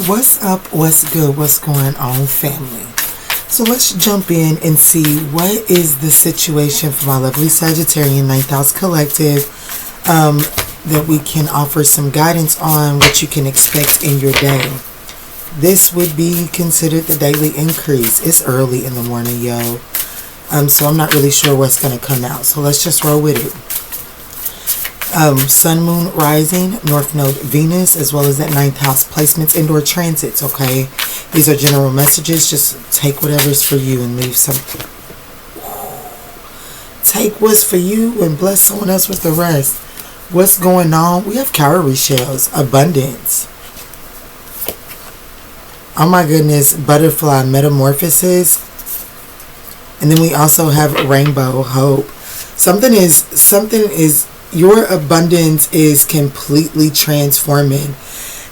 What's up? What's good? What's going on, family? So let's jump in and see what is the situation for my lovely Sagittarian 9th house collective, that we can offer some guidance on what you can expect in your day. This would be considered the daily increase. It's early in the morning, yo. So I'm not really sure what's going to come out. So let's just roll with it. Sun, Moon, Rising, North Node, Venus, as well as that 9th house placements, indoor transits, okay? These are general messages. Just take whatever's for you and leave some. Take what's for you and bless someone else with the rest. What's going on? We have cowrie shells, abundance. Oh my goodness, butterfly, metamorphosis. And then we also have rainbow, hope. Something is, your abundance is completely transforming.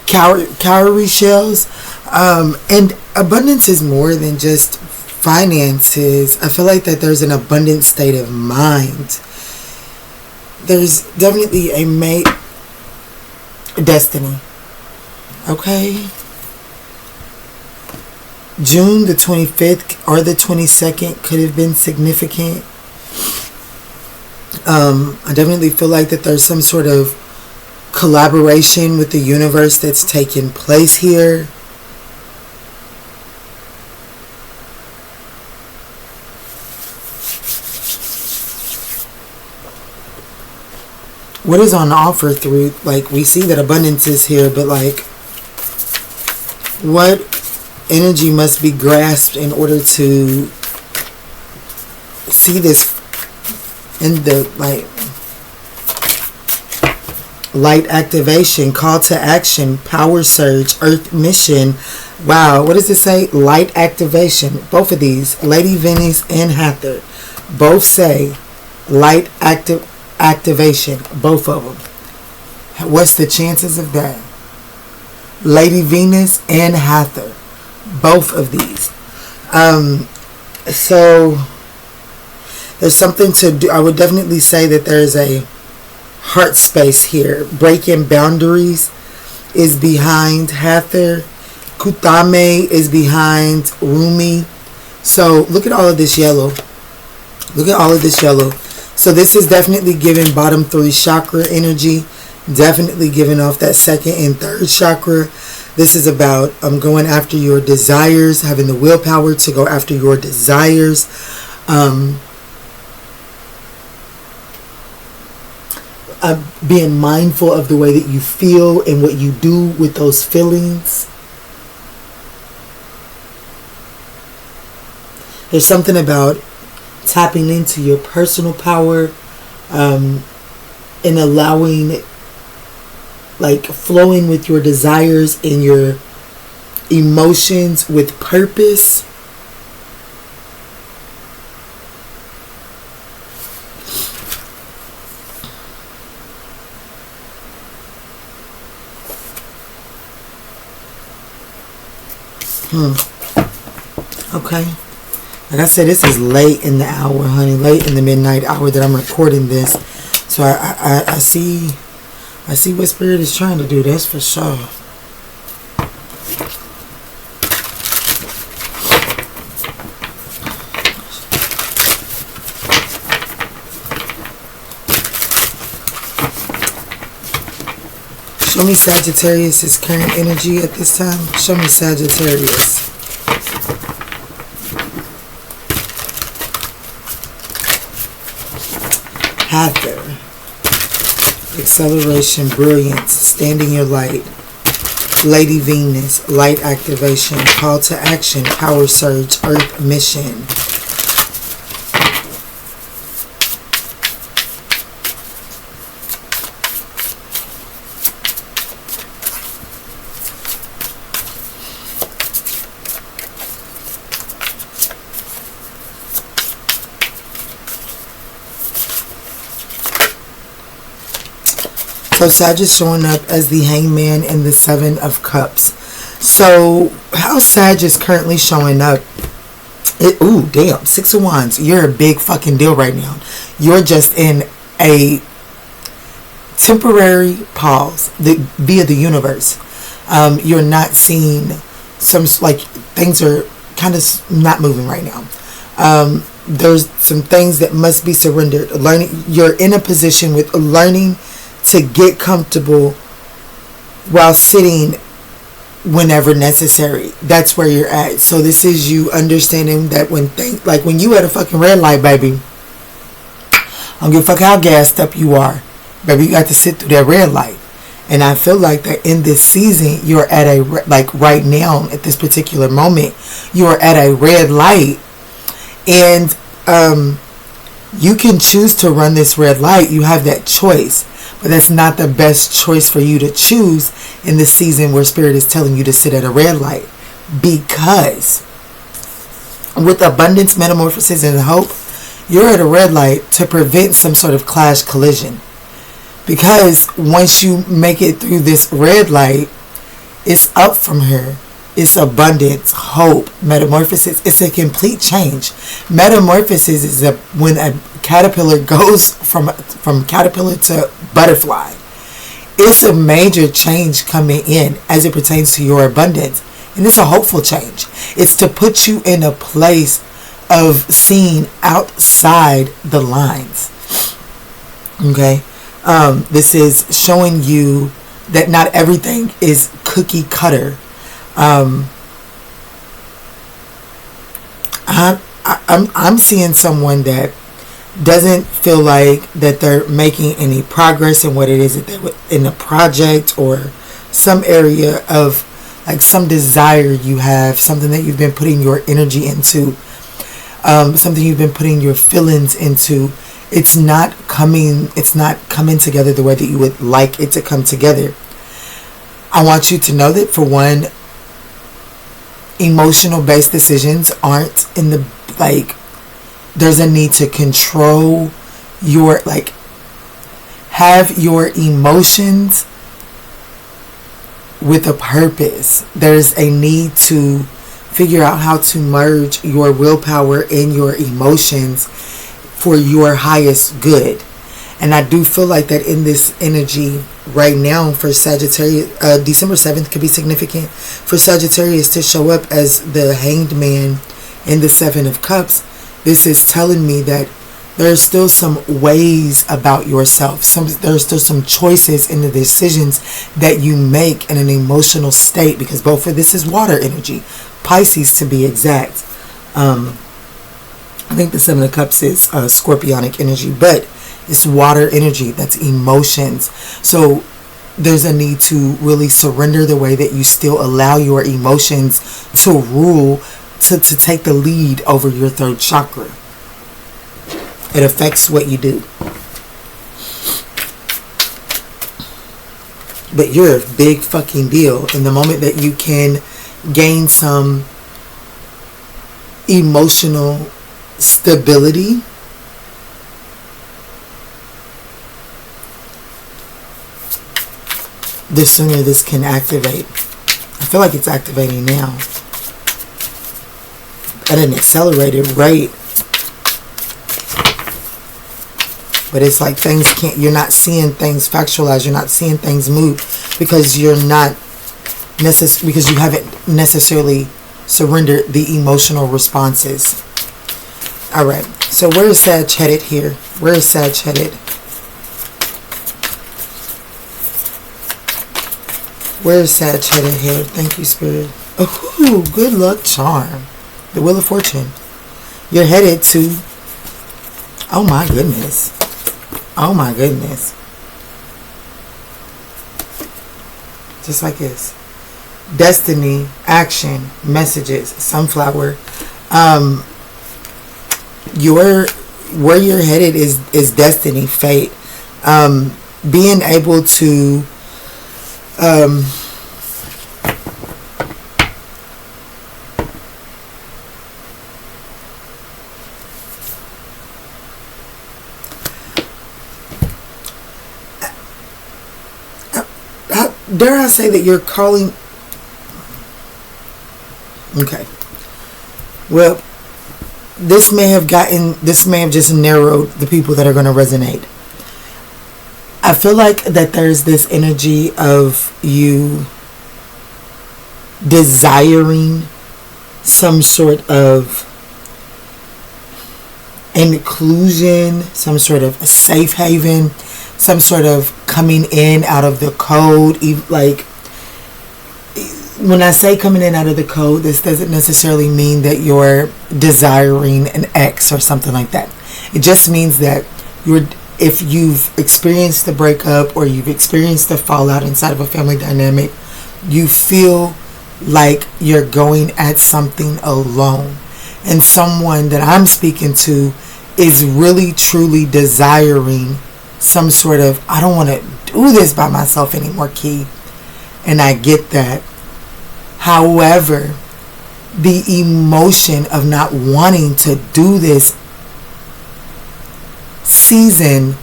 Cowrie shells. And abundance is more than just finances. I feel like that there's an abundant state of mind. There's definitely a destiny. Okay? June the 25th or the 22nd could have been significant. I definitely feel like that there's some sort of collaboration with the universe that's taking place here. What is on offer through, like, we see that abundance is here, but like, what energy must be grasped in order to see this in the light activation, call to action, power surge, earth mission. Wow, what does it say? Light activation. Both of these, Lady Venus and Hathor, both say light activation. Both of them. What's the chances of that? Lady Venus and Hathor, both of these. So there's something to do. I would definitely say that there's a heart space here. Breaking boundaries is behind Hathor. Kutame is behind Rumi. So look at all of this yellow. Look at all of this yellow. So this is definitely giving bottom 3 chakra energy. Definitely giving off that 2nd and 3rd chakra. This is about going after your desires, having the willpower to go after your desires. Being mindful of the way that you feel and what you do with those feelings. There's something about tapping into your personal power, and allowing, like, flowing with your desires and your emotions with purpose. Okay. Like I said, this is late in the hour, honey. Late in the midnight hour that I'm recording this. So I see what Spirit is trying to do. That's for sure. Show me Sagittarius' current energy at this time. Show me Sagittarius. Hathor. Acceleration, brilliance, standing your light. Lady Venus, light activation, call to action, power surge, earth mission. So Sag is showing up as the Hangman and the 7 of Cups. So how Sag is currently showing up. Ooh, damn. 6 of Wands. You're a big fucking deal right now. You're just in a temporary pause via the universe. You're not seeing some, like, things are kind of not moving right now. There's some things that must be surrendered. Learning, you're in a position with learning to get comfortable while sitting whenever necessary. That's where you're at. So this is you understanding that when things, like when you at a fucking red light, baby, I don't give a fuck how gassed up you are, baby, you got to sit through that red light. And I feel like that in this season, you're at a, like right now, at this particular moment, you are at a red light. And you can choose to run this red light. You have that choice. But that's not the best choice for you to choose in the season where Spirit is telling you to sit at a red light. Because with abundance, metamorphosis, and hope, you're at a red light to prevent some sort of clash collision. Because once you make it through this red light, it's up from here. It's abundance, hope, metamorphosis. It's a complete change. Metamorphosis is when a caterpillar goes from caterpillar to butterfly. It's a major change coming in as it pertains to your abundance. And it's a hopeful change. It's to put you in a place of seeing outside the lines. Okay? This is showing you that not everything is cookie cutter. I'm seeing someone that doesn't feel like that they're making any progress in what it is that they're in a project or some area of, like, some desire you have, something that you've been putting your energy into, something you've been putting your feelings into. It's not coming together the way that you would like it to come together. I want you to know that, for one, emotional based decisions aren't in the, like, there's a need to control your, like, have your emotions with a purpose. There's a need to figure out how to merge your willpower and your emotions for your highest good. And I do feel like that in this energy right now for Sagittarius, December 7th could be significant for Sagittarius to show up as the Hanged Man in the Seven of Cups. This is telling me that there's still some ways about yourself. There's still some choices in the decisions that you make in an emotional state, because both of this is water energy, Pisces to be exact. I think the Seven of Cups is Scorpionic energy, but it's water energy. That's emotions. So there's a need to really surrender the way that you still allow your emotions to rule, to take the lead over your third chakra. It affects what you do. But you're a big fucking deal. In the moment that you can gain some emotional stability, the sooner this can activate. I feel like it's activating now at an accelerated rate. But it's like things can't, you're not seeing things factualized, you're not seeing things move because you're not because you haven't necessarily surrendered the emotional responses. Alright, so where is Sag headed here? Where is Sag headed? Where is Sag headed here? Thank you, Spirit. Oh, good luck charm. The Wheel of Fortune. You're headed to, oh my goodness. Oh my goodness. Just like this. Destiny, action, messages, sunflower. Where you're headed is destiny, fate. Being able to dare I say that you're calling... Okay. Well, this may have just narrowed the people that are going to resonate. I feel like that there's this energy of you desiring some sort of inclusion, some sort of a safe haven, some sort of coming in out of the code. Like, when I say coming in out of the code, this doesn't necessarily mean that you're desiring an ex or something like that. It just means that if you've experienced the breakup or you've experienced the fallout inside of a family dynamic, you feel like you're going at something alone. And someone that I'm speaking to is really truly desiring some sort of, I don't want to do this by myself anymore, Key. And I get that. However, the emotion of not wanting to do this season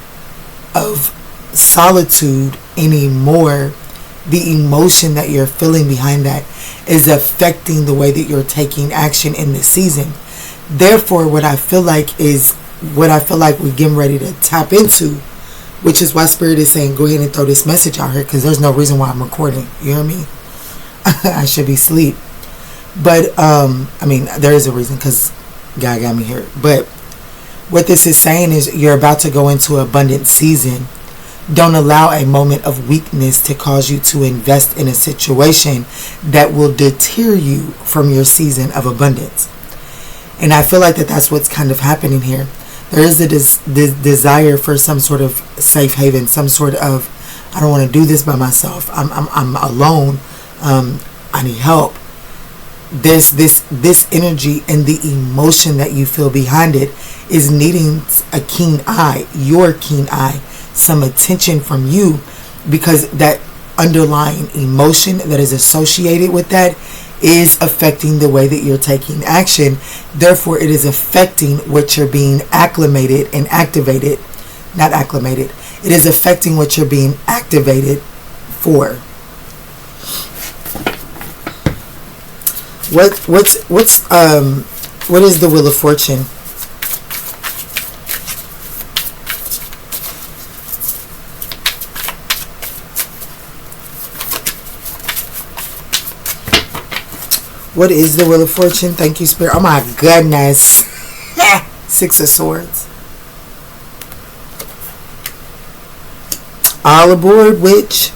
of solitude anymore, the emotion that you're feeling behind that is affecting the way that you're taking action in this season. Therefore, what I feel like we're getting ready to tap into, which is why Spirit is saying go ahead and throw this message out here, because there's no reason why I'm recording. You hear me? I should be asleep. But, I mean, there is a reason, because God got me here. But what this is saying is you're about to go into abundant season. Don't allow a moment of weakness to cause you to invest in a situation that will deter you from your season of abundance. And I feel like that's what's kind of happening here. There is the desire for some sort of safe haven, some sort of, I don't want to do this by myself. I'm alone. I need help. This energy and the emotion that you feel behind it is needing a keen eye, your keen eye, some attention from you, because that underlying emotion that is associated with that is affecting the way that you're taking action. Therefore, it is affecting what you're being acclimated and activated. Not acclimated. It is affecting what you're being activated for. What is the Wheel of Fortune? What is the Wheel of Fortune? Thank you, Spirit. Oh my goodness. Six of Swords. All aboard, witch.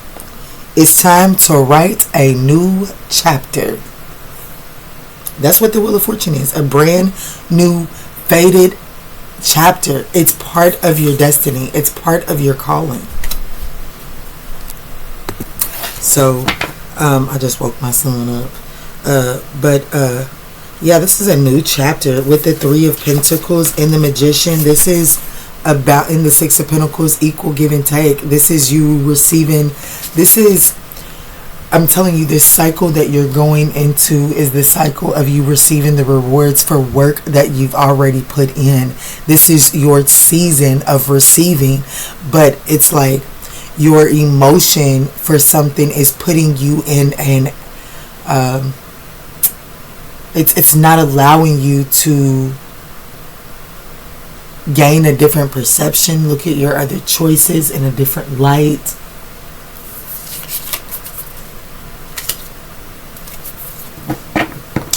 It's time to write a new chapter. That's what the Wheel of Fortune is. A brand new, faded chapter. It's part of your destiny. It's part of your calling. So, I just woke my son up. Yeah, this is a new chapter with the Three of Pentacles and the Magician. This is about, in the Six of Pentacles, equal give and take. This is you receiving. This is, I'm telling you, this cycle that you're going into is the cycle of you receiving the rewards for work that you've already put in. This is your season of receiving, but it's like your emotion for something is putting you in an it's not allowing you to gain a different perception, look at your other choices in a different light.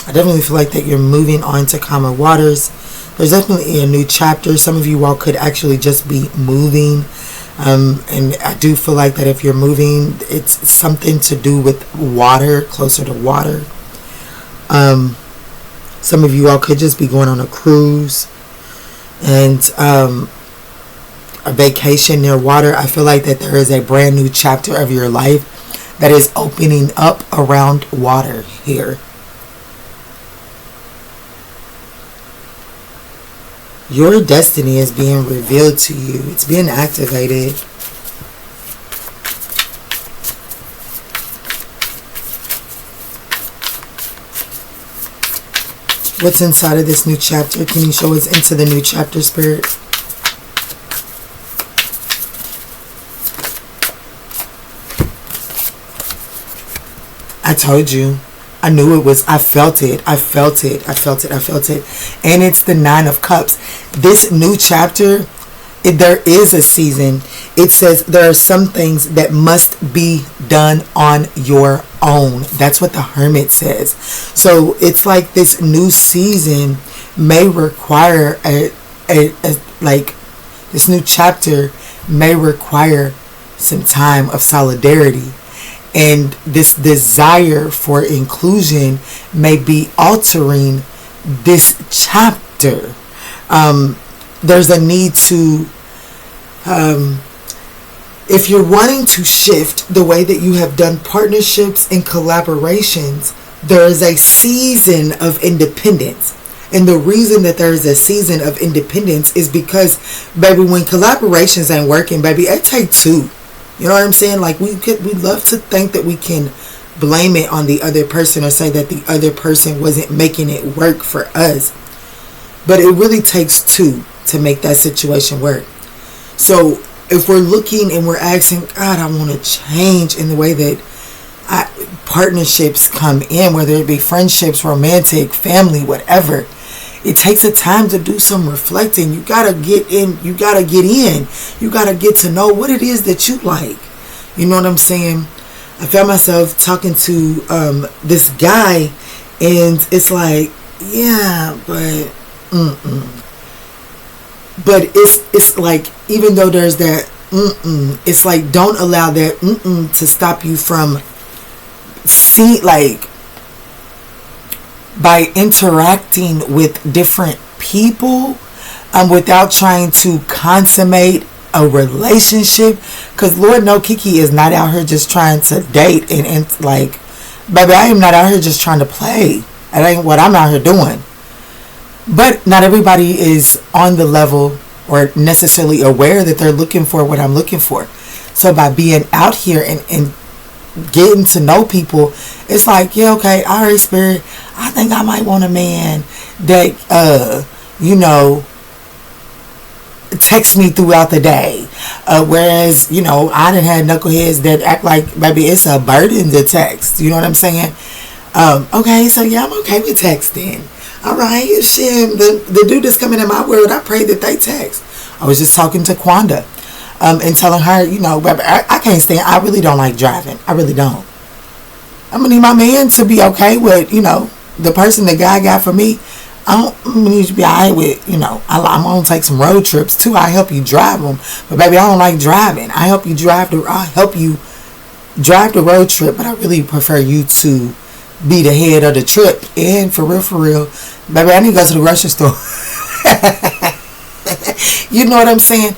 I definitely feel like that you're moving on to calmer waters. There's definitely a new chapter. Some of you all could actually just be moving. And I do feel like that if you're moving, it's something to do with water, closer to water. Some of you all could just be going on a cruise and a vacation near water. I feel like that there is a brand new chapter of your life that is opening up around water here. Your destiny is being revealed to you. It's being activated. What's inside of this new chapter? Can you show us into the new chapter, Spirit? I told you. I knew it was. I felt it. I felt it. I felt it. I felt it. And it's the Nine of Cups. This new chapter there is a season. It says there are some things that must be done on your own. That's what the Hermit says. So it's like this new season may require like this new chapter may require some time of solidarity, and this desire for inclusion may be altering this chapter. There's a need to, if you're wanting to shift the way that you have done partnerships and collaborations, there is a season of independence. And the reason that there is a season of independence is because, baby, when collaborations ain't working, baby, it take two. You know what I'm saying? Like, we love to think that we can blame it on the other person or say that the other person wasn't making it work for us. But it really takes two to make that situation work. So if we're looking and we're asking, God, I want to change in the way that partnerships come in, whether it be friendships, romantic, family, whatever, it takes a time to do some reflecting. You got to get in. You got to get in. You got to get to know what it is that you like. You know what I'm saying? I found myself talking to this guy, and it's like, yeah, but but it's like, even though there's that it's like, don't allow that to stop you from see, like, by interacting with different people without trying to consummate a relationship. Because Lord know Kiki is not out here just trying to date and like, baby, I am not out here just trying to play. That ain't what I'm out here doing. But not everybody is on the level or necessarily aware that they're looking for what I'm looking for. So by being out here and getting to know people, it's like, yeah, okay, all right, Spirit, I think I might want a man that text me throughout the day, whereas I done had knuckleheads that act like, baby, it's a burden to text. You know what I'm saying? Okay, so yeah, I'm okay with texting. All right, shit, the dude that's coming in my world, I pray that they text. I was just talking to Quanda and telling her, baby, I can't stand, I really don't like driving. I really don't. I'm going to need my man to be okay with, the person that God got for me. I'm going to need to be all right with, I'm going to take some road trips too. I help you drive them. But baby, I don't like driving. I help you drive the road trip, but I really prefer you to be the head of the trip. And for real, baby, I need to go to the grocery store. You know what I'm saying?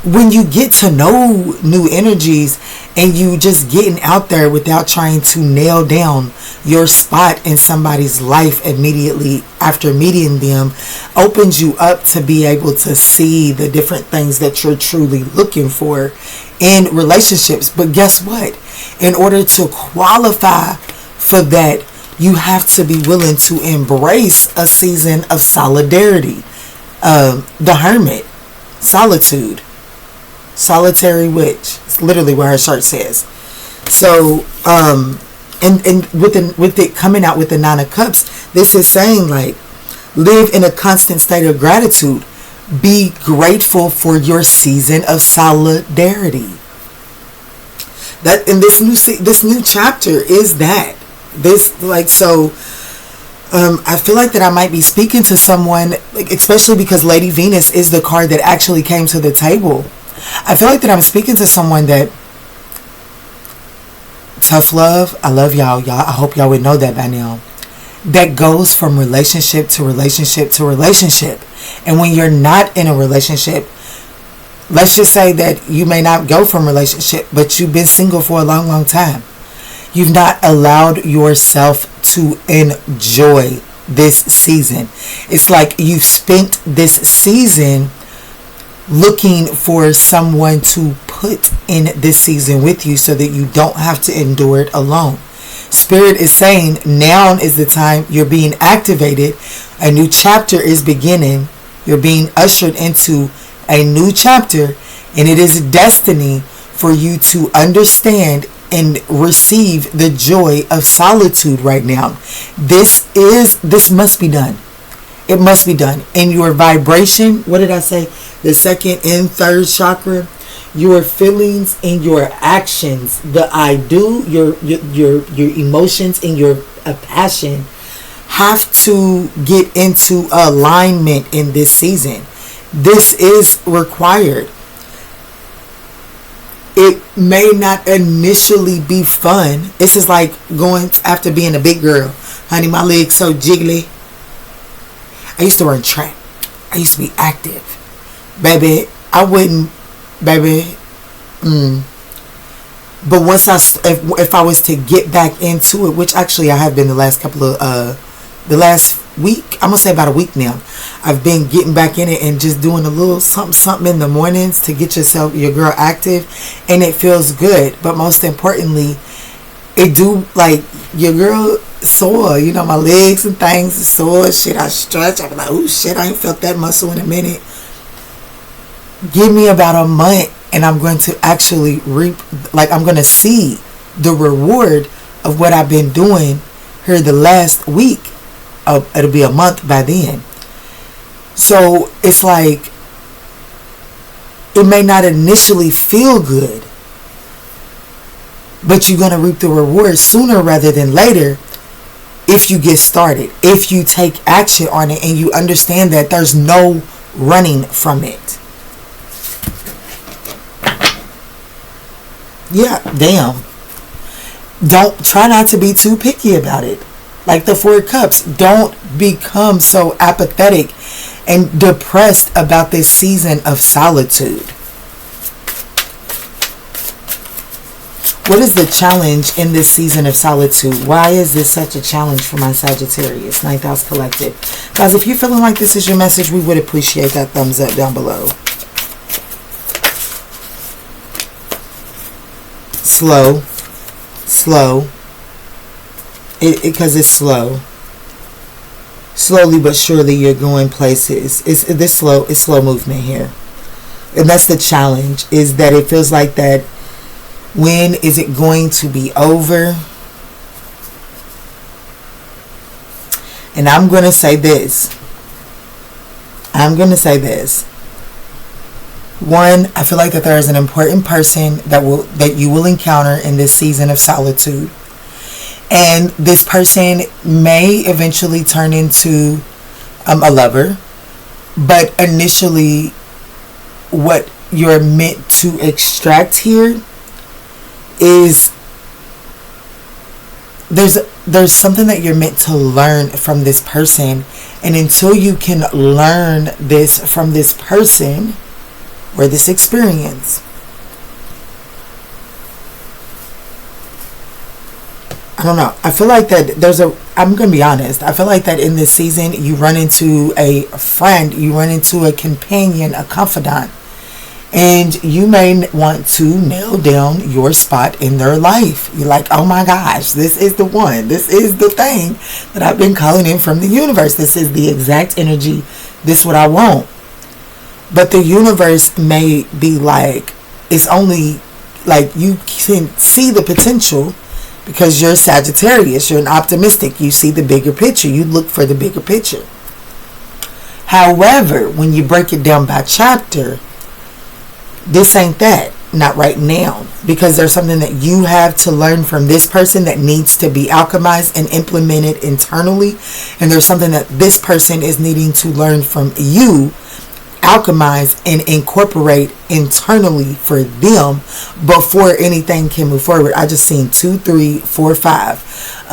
When you get to know new energies and you just getting out there without trying to nail down your spot in somebody's life immediately after meeting them, opens you up to be able to see the different things that you're truly looking for in relationships. But guess what? In order to qualify for that, you have to be willing to embrace a season of solidarity. The Hermit, solitude, solitary witch. It's literally what her shirt says. So, and with it coming out with the Nine of Cups, this is saying, like, live in a constant state of gratitude. Be grateful for your season of solidarity. That, and this new chapter is that. This, like, so I feel like that I might be speaking to someone, like, especially because Lady Venus is the card that actually came to the table. I feel like that I'm speaking to someone that, tough love, I love y'all. I hope y'all would know that by now. That goes from relationship to relationship to relationship. And when you're not in a relationship, let's just say that you may not go from relationship, but you've been single for a long, long time. You've not allowed yourself to enjoy this season. It's like you've spent this season looking for someone to put in this season with you so that you don't have to endure it alone. Spirit is saying now is the time you're being activated. A new chapter is beginning. You're being ushered into a new chapter, and it is destiny for you to understand and receive the joy of solitude right now. This must be done. It must be done. And your vibration, what did I say? The second and third chakra, your feelings and your actions, the I do, your emotions and your passion have to get into alignment in this season. This is required. It may not initially be fun. This is like going after being a big girl. Honey, my legs so jiggly. I used to run track. I used to be active. Baby, I wouldn't, baby. But once if I was to get back into it, which actually I have been the last couple of, the last week, I'm going to say about a week now. I've been getting back in it and just doing a little something in the mornings to get your girl active. And it feels good. But most importantly, it do, like, your girl sore, you know, my legs and things are sore. Shit, I stretch. I be like, oh shit, I ain't felt that muscle in a minute. Give me about a month and I'm going to actually reap, like, I'm going to see the reward of what I've been doing here the last week. It'll be a month by then. So it's like, it may not initially feel good, but you're going to reap the reward sooner rather than later if you get started, if you take action on it and you understand that there's no running from it. Yeah, damn. Try not to be too picky about it. Like the Four Cups, don't become so apathetic and depressed about this season of solitude. What is the challenge in this season of solitude? Why is this such a challenge for my Sagittarius, 9th House Collective? Guys, if you're feeling like this is your message, we would appreciate that thumbs up down below. Slow. Because it's slow. Slowly but surely you're going places. It's slow movement here. And that's the challenge, is that it feels like that. When is it going to be over? And I'm going to say this. One, I feel like that there is an important person that you will encounter in this season of solitude. And this person may eventually turn into a lover. But initially, what you're meant to extract here is there's something that you're meant to learn from this person, and until you can learn this from this person or this experience, I don't know. I feel like that I'm going to be honest. I feel like that in this season you run into a friend, you run into a companion, a confidant. And you may want to nail down your spot in their life. You're like, oh my gosh, this is the one. This is the thing that I've been calling in from the universe. This is the exact energy. This is what I want. But the universe may be like, it's only like you can see the potential because you're Sagittarius. You're an optimistic. You see the bigger picture. You look for the bigger picture. However, when you break it down by chapter, this ain't that. Not right now. Because there's something that you have to learn from this person that needs to be alchemized and implemented internally. And there's something that this person is needing to learn from you, alchemize and incorporate internally for them before anything can move forward. I just seen 2, 3, 4, 5.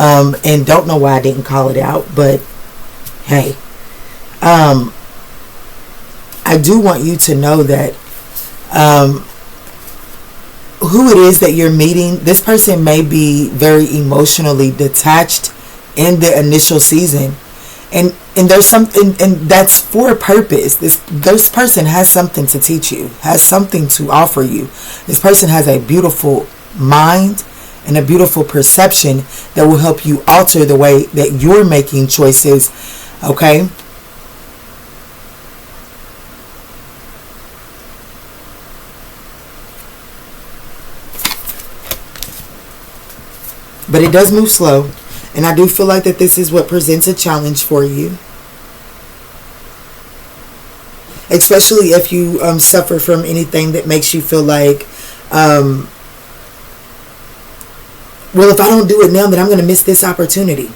And don't know why I didn't call it out. But hey. I do want you to know that who it is that you're meeting, this person may be very emotionally detached in the initial season, and there's something, and that's for a purpose. This person has something to teach you, has something to offer you. This person has a beautiful mind and a beautiful perception that will help you alter the way that you're making choices. Okay. But it does move slow. And I do feel like that this is what presents a challenge for you. especially if you suffer from anything that makes you feel like, well, if I don't do it now, then I'm going to miss this opportunity.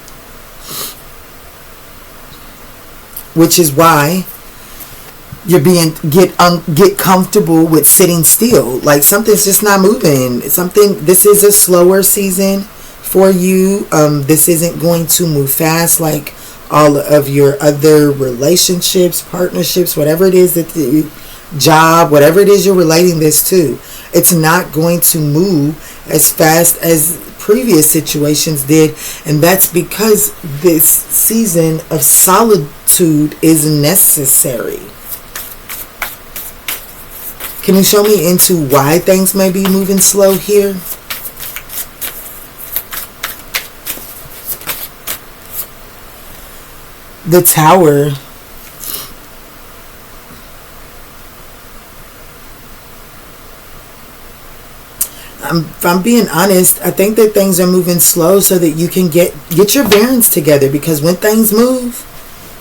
Which is why you're get comfortable with sitting still. Like something's just not moving. This is a slower season for you. This isn't going to move fast like all of your other relationships, partnerships, whatever it is that the job, whatever it is you're relating this to. It's not going to move as fast as previous situations did, and that's because this season of solitude is necessary. Can you show me into why things may be moving slow here? The Tower. If I'm being honest, I think that things are moving slow so that you can get your bearings together, because when things move,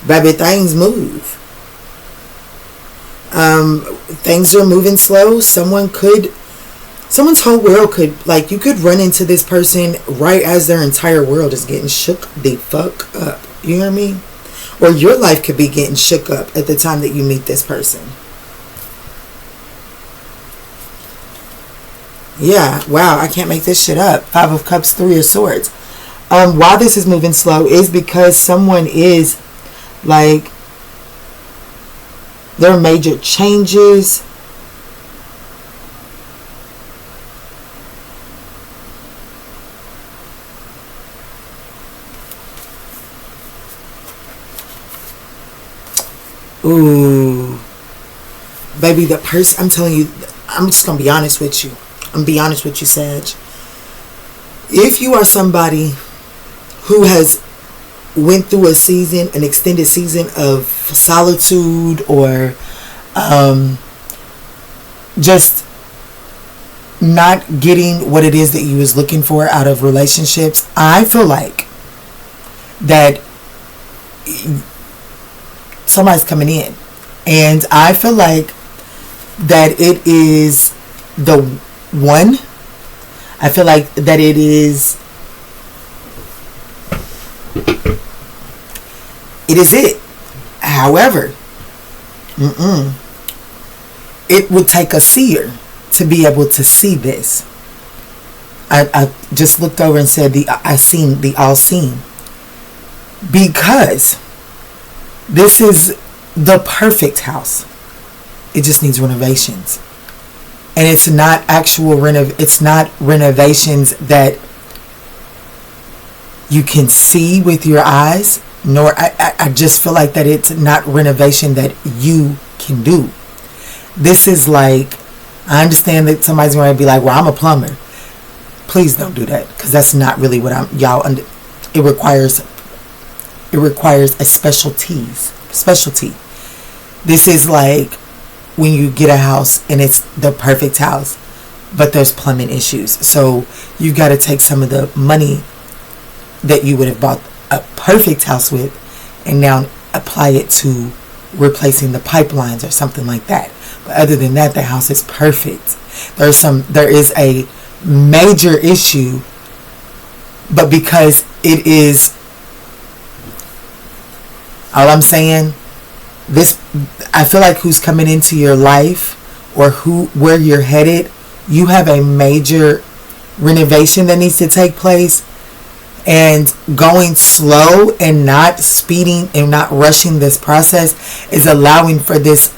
baby, things move. Things are moving slow. Someone's whole world could, like, you could run into this person right as their entire world is getting shook the fuck up. You hear me? Or your life could be getting shook up at the time that you meet this person. Yeah, wow, I can't make this shit up. 5 of Cups, 3 of Swords. Why this is moving slow is because someone is, like, there are major changes. Ooh. Baby, the person, I'm telling you, I'm just going to be honest with you. I'm be honest with you, Sag. If you are somebody who has went through a season, an extended season of solitude, or just not getting what it is that you was looking for out of relationships, I feel like that somebody's coming in, and I feel like that it is the one. I feel like that it is it. However, it would take a seer to be able to see this. I just looked over and said I seen the all-seeing, because this is the perfect house. It just needs renovations. And it's not it's not renovations that you can see with your eyes, nor I just feel like that it's not renovation that you can do. This is like, I understand that somebody's going to be like, well, I'm a plumber. Please don't do that, because that's not really what it requires a specialty. This is like when you get a house and it's the perfect house, but there's plumbing issues. So you got to take some of the money that you would have bought a perfect house with and now apply it to replacing the pipelines or something like that. But other than that, the house is perfect. There is a major issue, but because it is, all I'm saying, I feel like who's coming into your life, or where you're headed, you have a major renovation that needs to take place, and going slow and not speeding and not rushing this process is allowing for this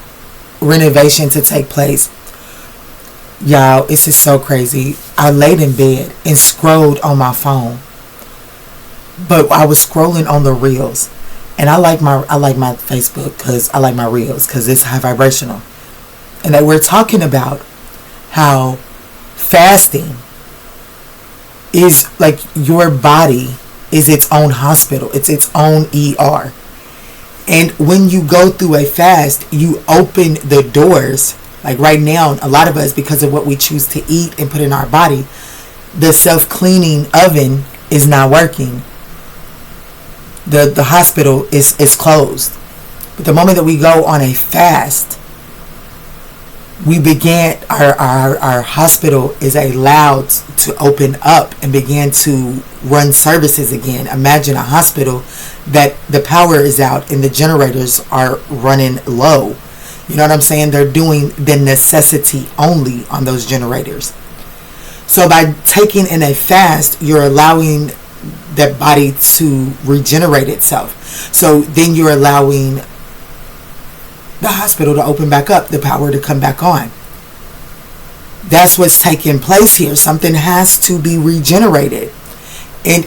renovation to take place. Y'all, this is so crazy. I laid in bed and scrolled on my phone, but I was scrolling on the reels. And I like my Facebook because I like my reels because it's high vibrational. And that we're talking about how fasting is like your body is its own hospital. It's its own ER. And when you go through a fast, you open the doors. Like right now, a lot of us, because of what we choose to eat and put in our body, the self-cleaning oven is not working. The hospital is closed. But the moment that we go on a fast, we began, our hospital is allowed to open up and begin to run services again. Imagine a hospital that the power is out and the generators are running low. You know what I'm saying? They're doing the necessity only on those generators. So by taking in a fast, you're allowing that body to regenerate itself. So then you're allowing the hospital to open back up, the power to come back on. That's what's taking place here. Something has to be regenerated. And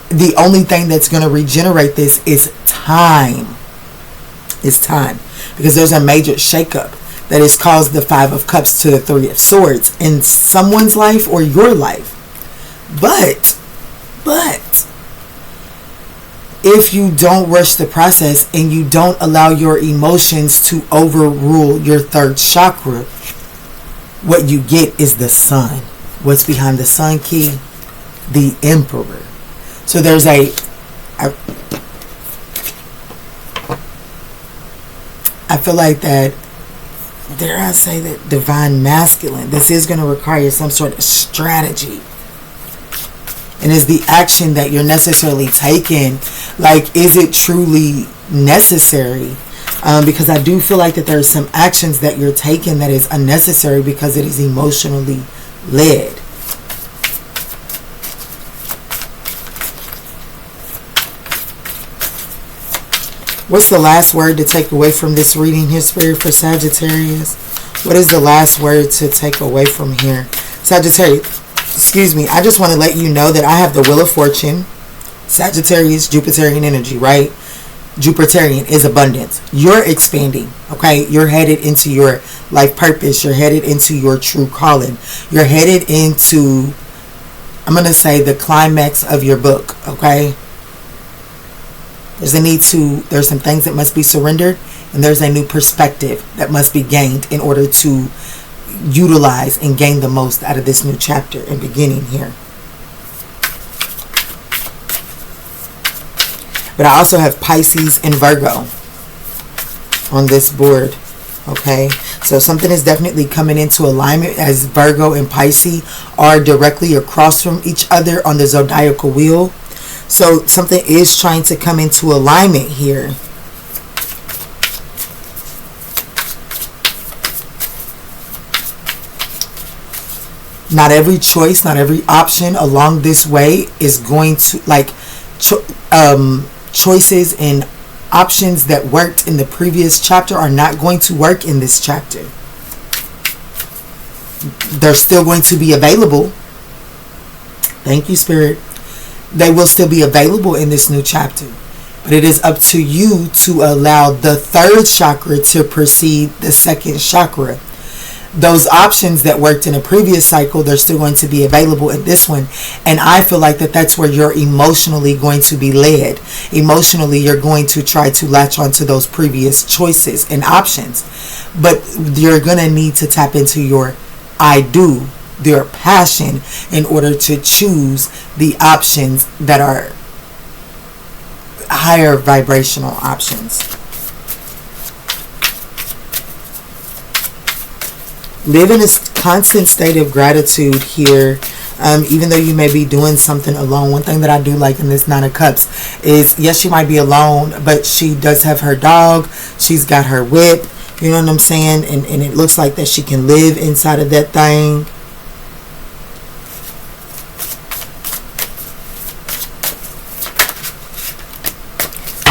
the only thing that's going to regenerate this is time. It's time. Because there's a major shakeup that has caused the 5 of Cups to the 3 of Swords in someone's life or your life. But if you don't rush the process and you don't allow your emotions to overrule your 3rd chakra, what you get is the Sun. What's behind the Sun key? The Emperor. So there's I feel like that, dare I say that, divine masculine, this is going to require some sort of strategy. And is the action that you're necessarily taking, like, is it truly necessary? Because I do feel like that there are some actions that you're taking that is unnecessary because it is emotionally led. What's the last word to take away from this reading here, Spirit, for Sagittarius? What is the last word to take away from here? Sagittarius, excuse me, I just want to let you know that I have the Wheel of Fortune, Sagittarius, Jupiterian energy, right? Jupiterian is abundance. You're expanding, okay? You're headed into your life purpose. You're headed into your true calling. You're headed into, I'm going to say, the climax of your book, okay? There's some things that must be surrendered, and there's a new perspective that must be gained in order to utilize and gain the most out of this new chapter and beginning here. But I also have Pisces and Virgo on this board, okay? So something is definitely coming into alignment as Virgo and Pisces are directly across from each other on the zodiacal wheel. So something is trying to come into alignment here. Not every choice, not every option along this way is going to, like, choices and options that worked in the previous chapter are not going to work in this chapter. They're still going to be available. Thank you, Spirit. They will still be available in this new chapter. But it is up to you to allow the 3rd chakra to precede the 2nd chakra. Those options that worked in a previous cycle, they're still going to be available in this one. And I feel like that's where you're emotionally going to be led. Emotionally, you're going to try to latch onto those previous choices and options. But you're going to need to tap into your I do, their passion, in order to choose the options that are higher vibrational options. Live in a constant state of gratitude here. Even though you may be doing something alone. One thing that I do like in this 9 of Cups is, yes, she might be alone, but she does have her dog. She's got her whip. You know what I'm saying? And it looks like that she can live inside of that thing.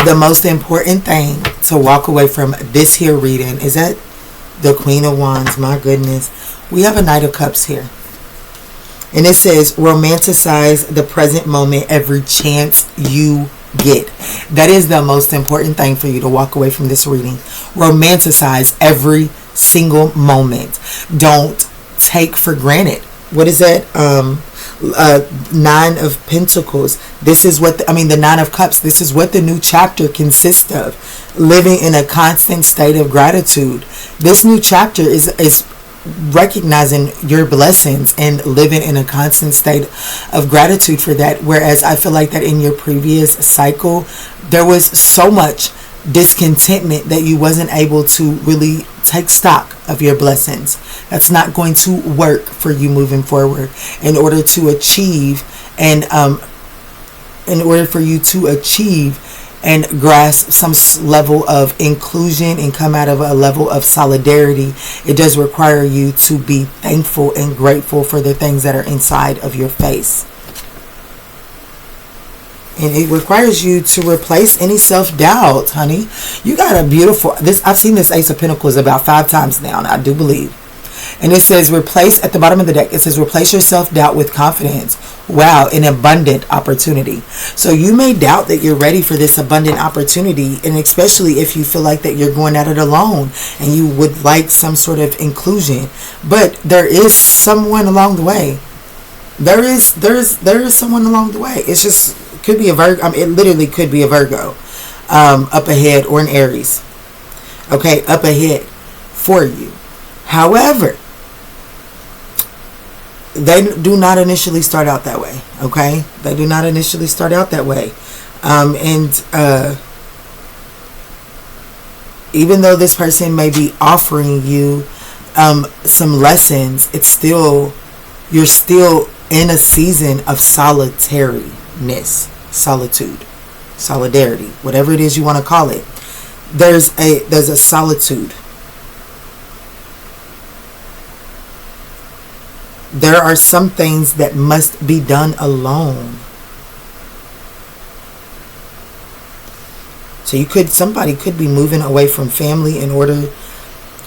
The most important thing to walk away from this here reading is that the Queen of Wands. My goodness. We have a Knight of Cups here. And it says, romanticize the present moment every chance you get. That is the most important thing for you to walk away from this reading. Romanticize every single moment. Don't take for granted. What is that? 9 of Pentacles. This is what the 9 of Cups. This is what the new chapter consists of. Living in a constant state of gratitude. This new chapter is recognizing your blessings and living in a constant state of gratitude for that. Whereas I feel like that in your previous cycle, there was so much discontentment that you wasn't able to really take stock of your blessings. That's not going to work for you moving forward. In order to achieve and in order for you to achieve and grasp some level of inclusion and come out of a level of solidarity, it does require you to be thankful and grateful for the things that are inside of your face. And it requires you to replace any self-doubt, honey. You got a beautiful, I've seen this Ace of Pentacles about 5 times now, and I do believe. And it says replace, at the bottom of the deck, it says replace your self-doubt with confidence. Wow, an abundant opportunity. So you may doubt that you're ready for this abundant opportunity, and especially if you feel like that you're going at it alone and you would like some sort of inclusion. But there is someone along the way. There is someone along the way. It's just, could be a Virgo. It literally could be a Virgo up ahead, or an Aries. Okay, up ahead for you. However, they do not initially start out that way. Okay, they do not initially start out that way. Even though this person may be offering you some lessons, you're still in a season of solitariness, solitude, solidarity, whatever it is you want to call it. There's a solitude. There are some things that must be done alone. So somebody could be moving away from family in order,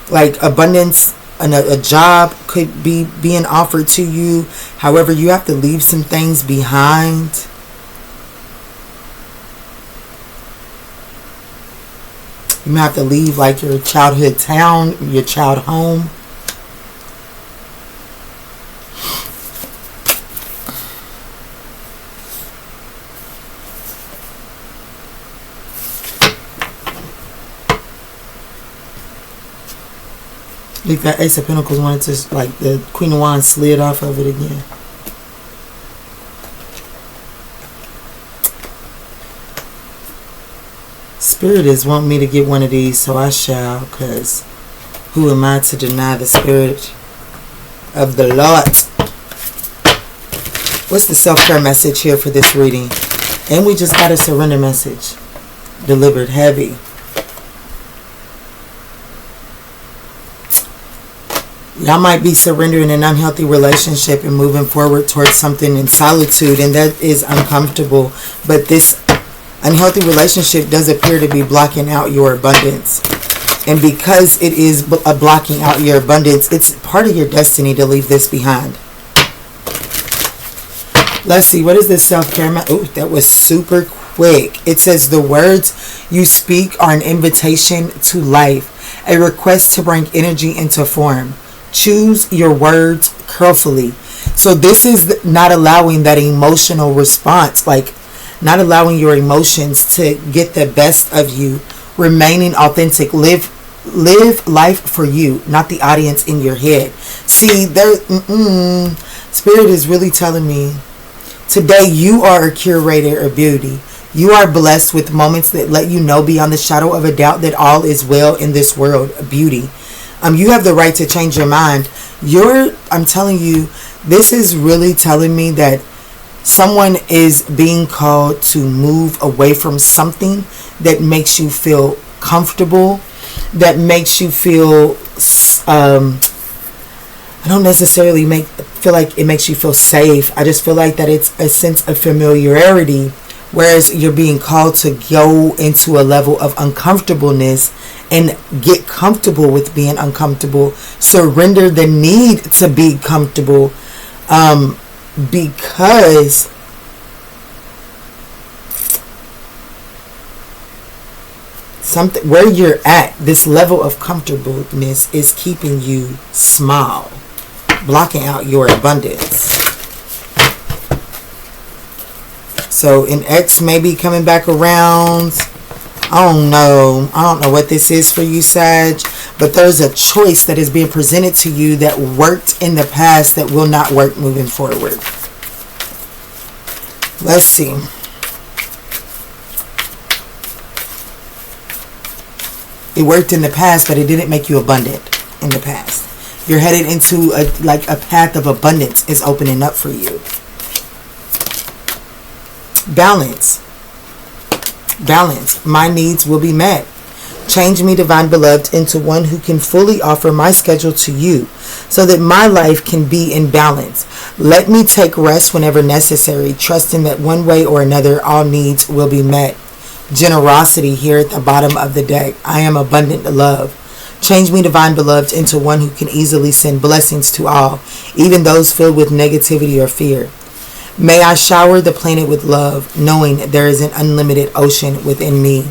like abundance, and a job could be being offered to you. However, you have to leave some things behind. You may have to leave like your childhood town, your child home. If that Ace of Pentacles wanted to, like the Queen of Wands slid off of it again. Spirit is wanting me to get one of these, so I shall, because who am I to deny the Spirit of the Lord? What's the self-care message here for this reading? And we just got a surrender message delivered heavy. Y'all might be surrendering an unhealthy relationship and moving forward towards something in solitude, and that is uncomfortable. But this unhealthy relationship does appear to be blocking out your abundance. And because it is blocking out your abundance, it's part of your destiny to leave this behind. Let's see, what is this self-care? Oh, that was super quick. It says the words you speak are an invitation to life, a request to bring energy into form. Choose your words carefully. So this is not allowing that emotional response, like not allowing your emotions to get the best of you. Remaining authentic. Live life for you, not the audience in your head. See, Spirit is really telling me today you are a curator of beauty. You are blessed with moments that let you know beyond the shadow of a doubt that all is well in this world of beauty. You have the right to change your mind. I'm telling you, this is really telling me that someone is being called to move away from something that makes you feel comfortable, that makes you feel, I don't necessarily feel like it makes you feel safe. I just feel like that it's a sense of familiarity, whereas you're being called to go into a level of uncomfortableness and get comfortable with being uncomfortable. Surrender the need to be comfortable, because where you're at, this level of comfortableness is keeping you small, blocking out your abundance. So an ex may be coming back around. I don't know what this is for you, Sag, but there's a choice that is being presented to you that worked in the past that will not work moving forward. Let's see. It worked in the past, but it didn't make you abundant in the past. You're headed into a path of abundance is opening up for you. Balance. Balance. My needs will be met. Change me, Divine Beloved, into one who can fully offer my schedule to you so that my life can be in balance. Let me take rest whenever necessary, trusting that one way or another all needs will be met. Generosity here at the bottom of the deck. I am abundant love. Change me, Divine Beloved, into one who can easily send blessings to all, even those filled with negativity or fear. May I shower the planet with love, knowing there is an unlimited ocean within me.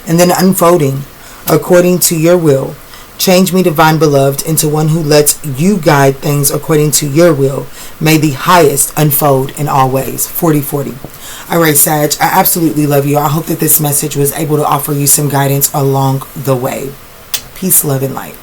And then unfolding, according to your will. Change me, Divine Beloved, into one who lets you guide things according to your will. May the highest unfold in all ways. 40-40. All right, Sag, I absolutely love you. I hope that this message was able to offer you some guidance along the way. Peace, love, and light.